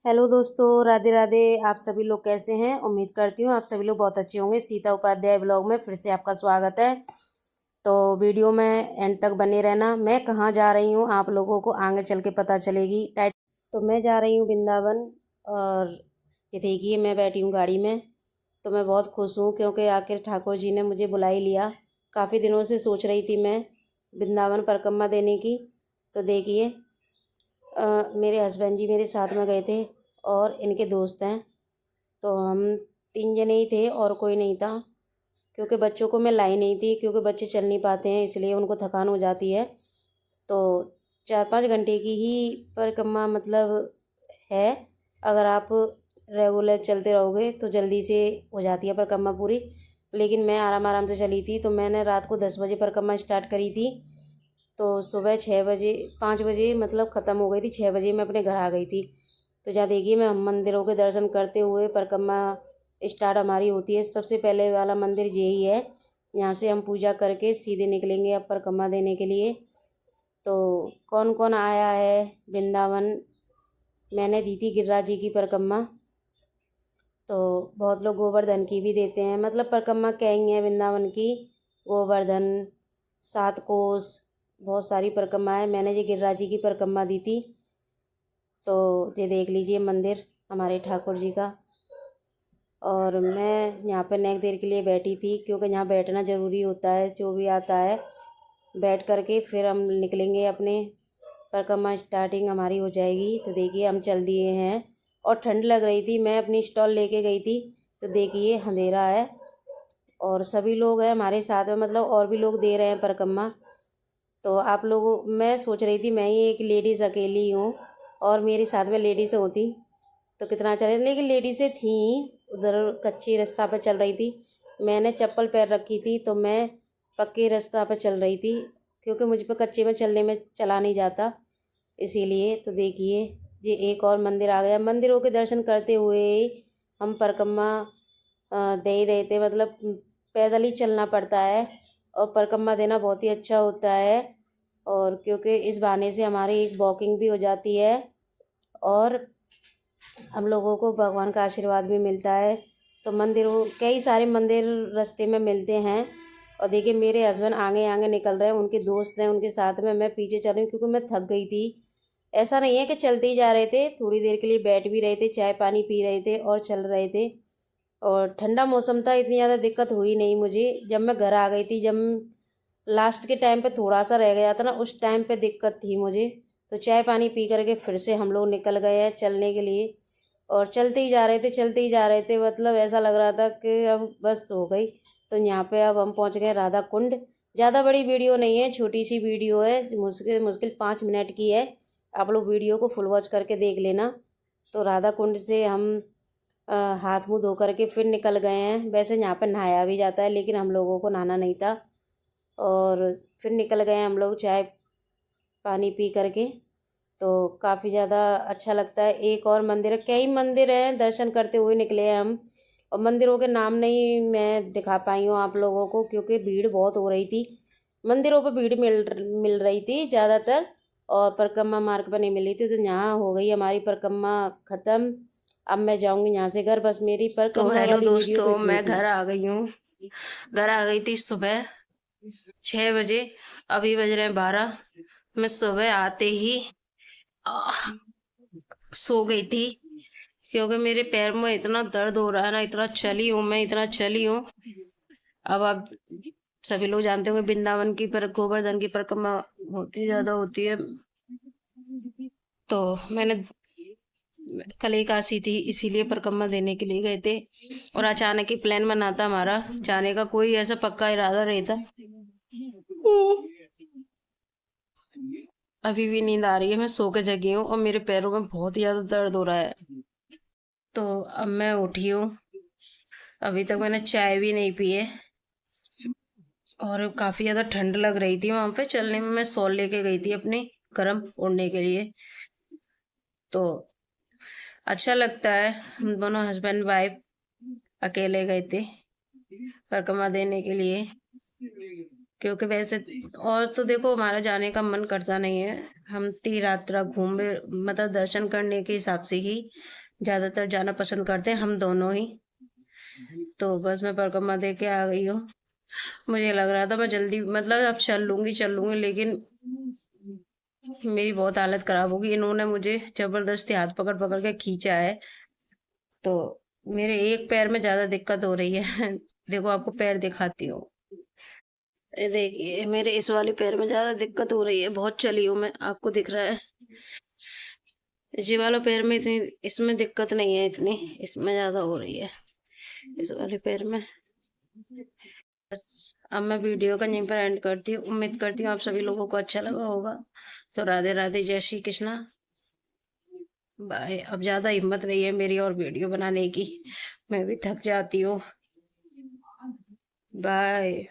Hello दोस्तों, राधे राधे। आप सभी लोग कैसे हैं? उम्मीद करती हूँ आप सभी लोग बहुत अच्छे होंगे। सीता उपाध्याय ब्लॉग में फिर से आपका स्वागत है। तो वीडियो में एंड तक बने रहना। मैं कहाँ जा रही हूँ आप लोगों को आगे चल के पता चलेगी। तो मैं जा रही हूँ वृंदावन। और ये देखिए मैं बैठी हूँ गाड़ी में। तो मैं बहुत खुश हूँ क्योंकि आखिर ठाकुर जी ने मुझे बुला ही लिया। काफ़ी दिनों से सोच रही थी मैं वृंदावन परिक्रमा देने की। तो देखिए मेरे हस्बैंड जी मेरे साथ में गए थे और इनके दोस्त हैं। तो हम 3 जने ही थे और कोई नहीं था, क्योंकि बच्चों को मैं लाई नहीं थी, क्योंकि बच्चे चल नहीं पाते हैं इसलिए उनको थकान हो जाती है। तो 4-5 घंटे की ही परिक्रमा मतलब है। अगर आप रेगुलर चलते रहोगे तो जल्दी से हो जाती है परिक्रमा पूरी। लेकिन मैं आराम आराम से चली थी, तो मैंने रात को 10 बजे परिक्रमा स्टार्ट करी थी। तो सुबह 6 बजे 5 बजे मतलब ख़त्म हो गई थी। 6 बजे मैं अपने घर आ गई थी। तो जहाँ देखिए मैं मंदिरों के दर्शन करते हुए परिक्रमा स्टार्ट हमारी होती है। सबसे पहले वाला मंदिर यही है। यहाँ से हम पूजा करके सीधे निकलेंगे अब परिक्रमा देने के लिए। तो कौन कौन आया है वृंदावन? मैंने दी थी गिरिराज जी की परिक्रमा। तो बहुत लोग गोवर्धन की भी देते हैं। मतलब परिक्रमा कई है वृंदावन की। गोवर्धन, 7 कोस, बहुत सारी परिक्रमा है। मैंने ये गिरिराज जी की परिक्रमा दी थी। तो ये देख लीजिए मंदिर हमारे ठाकुर जी का। और मैं यहाँ पर नेक देर के लिए बैठी थी, क्योंकि यहाँ बैठना ज़रूरी होता है। जो भी आता है बैठ करके फिर हम निकलेंगे अपने। परिक्रमा स्टार्टिंग हमारी हो जाएगी। तो देखिए हम चल दिए हैं और ठंड लग रही थी। मैं अपनी स्टॉल लेके गई थी। तो देखिए अंधेरा है और सभी लोग हैं हमारे साथ में, मतलब और भी लोग दे रहे हैं परिक्रमा। तो आप लोगों मैं सोच रही थी मैं ही एक लेडीज़ अकेली हूँ, और मेरे साथ में लेडीज़ होती तो कितना अच्छा रहता। लेकिन लेडीज़ें थी उधर, कच्ची रास्ता पर चल रही थी। मैंने चप्पल पैर रखी थी तो मैं पक्के रास्ता पर चल रही थी, क्योंकि मुझ पर कच्चे में चलने में चला नहीं जाता इसीलिए। तो देखिए ये एक और मंदिर आ गया। मंदिरों के दर्शन करते हुए हम परिक्रमा दे ही रहे थे। मतलब पैदल ही चलना पड़ता है और परिक्रमा देना बहुत ही अच्छा होता है। और क्योंकि इस बहाने से हमारी एक वॉकिंग भी हो जाती है और हम लोगों को भगवान का आशीर्वाद भी मिलता है। तो मंदिरों कई सारे मंदिर रास्ते में मिलते हैं। और देखिए मेरे हस्बैंड आगे आगे निकल रहे हैं, उनके दोस्त हैं उनके साथ में। मैं पीछे चल रही हूँ क्योंकि मैं थक गई थी। ऐसा नहीं है कि चलते ही जा रहे थे, थोड़ी देर के लिए बैठ भी रहे थे, चाय पानी पी रहे थे और चल रहे थे। और ठंडा मौसम था, इतनी ज़्यादा दिक्कत हुई नहीं मुझे। जब मैं घर आ गई थी, जब लास्ट के टाइम पे थोड़ा सा रह गया था ना, उस टाइम पे दिक्कत थी मुझे। तो चाय पानी पी करके फिर से हम लोग निकल गए हैं चलने के लिए। और चलते ही जा रहे थे, चलते ही जा रहे थे। मतलब ऐसा लग रहा था कि अब बस हो गई। तो यहाँ पे अब हम पहुँच गए राधा कुंड। ज़्यादा बड़ी वीडियो नहीं है, छोटी सी वीडियो है, मुश्किल मुश्किल 5 मिनट की है। आप लोग वीडियो को फुल वॉच करके देख लेना। तो राधा कुंड से हम हाथ मुँह धो करके फिर निकल गए हैं। वैसे यहाँ पर नहाया भी जाता है, लेकिन हम लोगों को नहाना नहीं था। और फिर निकल गए हम लोग चाय पानी पी करके। तो काफ़ी ज़्यादा अच्छा लगता है। एक और मंदिर है, कई मंदिर हैं, दर्शन करते हुए निकले हैं हम। और मंदिरों के नाम नहीं मैं दिखा पाई हूँ आप लोगों को, क्योंकि भीड़ बहुत हो रही थी। मंदिरों पर भीड़ मिल रही थी ज़्यादातर, और परिक्रमा मार्ग पर नहीं मिली थी। तो यहाँ हो गई हमारी परिक्रमा ख़त्म। अब मैं जाऊँगी यहाँ से घर। बस मेरी तो परिक्रमा हेलो वाली वीडियो तो दोस्तों, इतनी मैं थी। घर आ गई हूँ। घर आ गई थी सुबह 6 बजे। अभी बज रहे हैं 12। मैं सुबह आते ही आह, सो गई थी, क्योंकि मेरे पैर में इतना दर्द हो रहा है ना। इतना चली हूँ मैं, इतना चली हूँ। अब आप सभी लोग जानते होंगे वृंदावन की पर गोवर्धन की परिक्रमा होती ज्यादा होती है। तो मैंने कल एकादशी थी, इसीलिए परिक्रमा देने के लिए गए थे। और अचानक ही प्लान बना था हमारा जाने का, कोई ऐसा पक्का इरादा नहीं था। अभी भी नींद आ रही है, मैं सो के जगी हूँ और मेरे पैरों में बहुत ज्यादा दर्द हो रहा है। तो अब मैं उठी हूँ। अभी तक मैंने चाय भी नहीं पी है। और काफी ज्यादा ठंड लग रही थी वहां पे चलने में। मैं शॉल लेके गई थी अपनी, गर्म ओढ़ने के लिए। तो अच्छा लगता है। हम दोनों हस्बैंड वाइफ अकेले गए थे परिक्रमा देने के लिए। क्योंकि वैसे और तो देखो हमारा जाने का मन करता नहीं है। हम तीर्थयात्रा घूमे मतलब दर्शन करने के हिसाब से ही ज्यादातर जाना पसंद करते हैं हम दोनों ही। तो बस मैं परिक्रमा दे के आ गई हूँ। मुझे लग रहा था मैं जल्दी मतलब अब चल लूंगी लेकिन मेरी बहुत हालत खराब होगी। इन्होंने मुझे जबरदस्ती हाथ पकड़ पकड़ के खींचा है। तो मेरे एक पैर में ज्यादा दिक्कत हो रही है। देखो आपको पैर दिखाती हूँ। ये देखिए मेरे इस वाले पैर में ज्यादा दिक्कत हो रही है। बहुत चली हूँ मैं, आपको दिख रहा है। ये वाला पैर में इतनी इसमें दिक्कत नहीं है इतनी, इसमें ज्यादा हो रही है इस वाले पैर में। बस अब मैं वीडियो का यहीं पर एंड करती हूँ। उम्मीद करती हूँ आप सभी लोगों को अच्छा लगा होगा। तो राधे राधे, जय श्री कृष्णा, बाय। अब ज्यादा हिम्मत नहीं है मेरी और वीडियो बनाने की, मैं भी थक जाती हूँ। बाय।